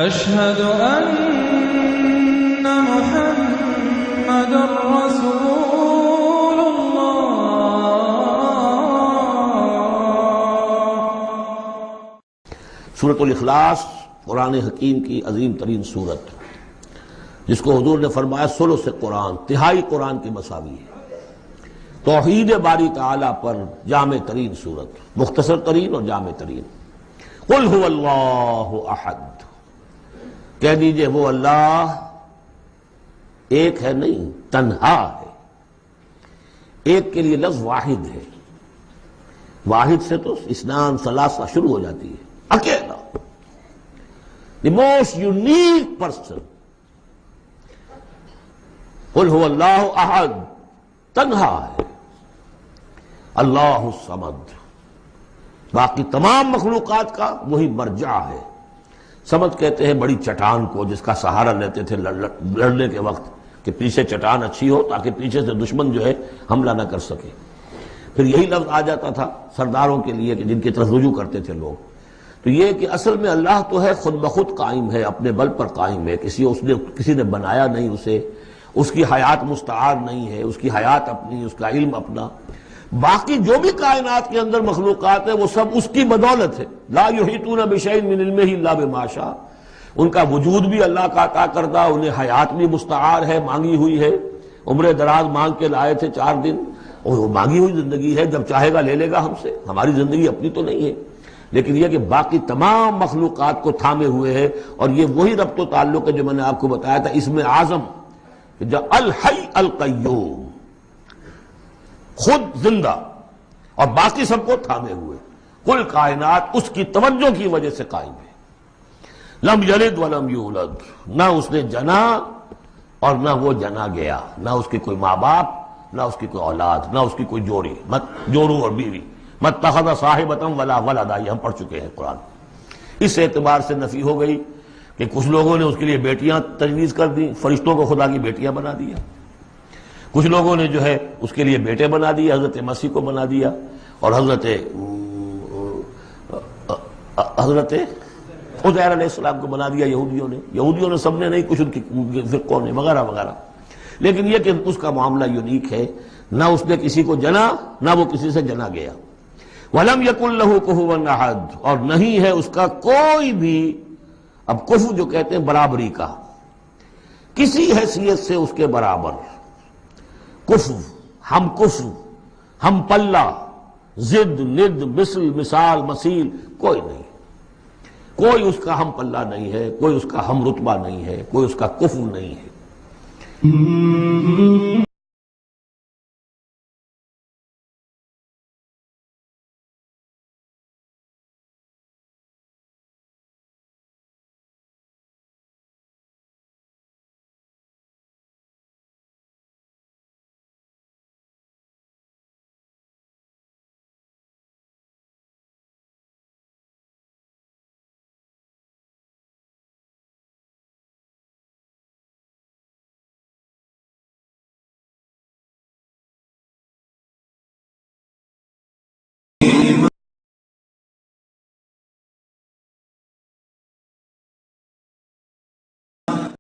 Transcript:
أشهد أن محمد رسول الله۔ سورۃ الاخلاص قرآن حکیم کی عظیم ترین سورت، جس کو حضور نے فرمایا ثلث قرآن، تہائی قرآن کے مساوی ہے۔ توحید باری تعالیٰ پر جامع ترین سورت، مختصر ترین اور جامع ترین۔ قل هو اللہ احد، کہہ دیجئے وہ اللہ ایک ہے، نہیں تنہا ہے۔ ایک کے لیے لفظ واحد ہے، واحد سے تو اسنان ثلاثہ شروع ہو جاتی ہے، اکیلا، دی موسٹ یونیک پرسن۔ قل هو اللہ احد، تنہا ہے، اللہ الصمد، باقی تمام مخلوقات کا وہی مرجع ہے۔ سمد کہتے ہیں بڑی چٹان کو، جس کا سہارا لیتے تھے لڑنے کے وقت، کہ پیچھے چٹان اچھی ہو تاکہ پیچھے سے دشمن جو ہے حملہ نہ کر سکے۔ پھر یہی لفظ آ جاتا تھا سرداروں کے لیے کہ جن کی طرف رجوع کرتے تھے لوگ۔ تو یہ کہ اصل میں اللہ تو ہے خود بخود قائم ہے، اپنے بل پر قائم ہے، کسی نے بنایا نہیں اسے، اس کی حیات مستعار نہیں ہے، اس کی حیات اپنی، اس کا علم اپنا۔ باقی جو بھی کائنات کے اندر مخلوقات ہیں وہ سب اس کی بدولت ہے۔ لا یحیطون بشیء من علمہ الا بما شاء، ان کا وجود بھی اللہ کا عطا کردہ، انہیں حیات بھی مستعار ہے، مانگی ہوئی ہے۔ عمر دراز مانگ کے لائے تھے 4 دن، اور وہ مانگی ہوئی زندگی ہے، جب چاہے گا لے لے گا ہم سے، ہماری زندگی اپنی تو نہیں ہے۔ لیکن یہ کہ باقی تمام مخلوقات کو تھامے ہوئے ہے، اور یہ وہی ربط و تعلق ہے جو میں نے آپ کو بتایا تھا اسم اعظم، جو الحی القیوم، خود زندہ اور باقی سب کو تھامے ہوئے۔ کل کائنات اس کی توجہ کی وجہ سے قائم ہے۔ لم یلد ولم یولد، نہ اس نے جنا اور نہ وہ جنا گیا، نہ اس کے کوئی ماں باپ، نہ اس کی کوئی اولاد، نہ اس کی کوئی جوڑی، مت جورو اور بیوی، مت اتخذ صاحبۃ ولا ولدا، یہ ہم پڑھ چکے ہیں قرآن۔ اس اعتبار سے نفی ہو گئی کہ کچھ لوگوں نے اس کے لیے بیٹیاں تجویز کر دی، فرشتوں کو خدا کی بیٹیاں بنا دیا۔ کچھ لوگوں نے جو ہے اس کے لیے بیٹے بنا دیے، حضرت مسیح کو بنا دیا، اور حضرت عزیر علیہ السلام کو بنا دیا یہودیوں نے سب نے نہیں، کچھ ان کی فرقوں نے وغیرہ وغیرہ۔ لیکن یہ کہ اس کا معاملہ یونیک ہے، نہ اس نے کسی کو جنا نہ وہ کسی سے جنا گیا۔ وَلَمْ يَكُنْ لَهُ كُفُوًا أَحَدٌ، اور نہیں ہے اس کا کوئی بھی، اب کفو جو کہتے ہیں برابری کا، کسی حیثیت سے اس کے برابر، کفو، ہم پلہ، ضد، ند، مثل، مثال، مثیل، کوئی نہیں، کوئی اس کا ہم پلہ نہیں ہے، کوئی اس کا ہم رتبہ نہیں ہے، کوئی اس کا کفو نہیں ہے۔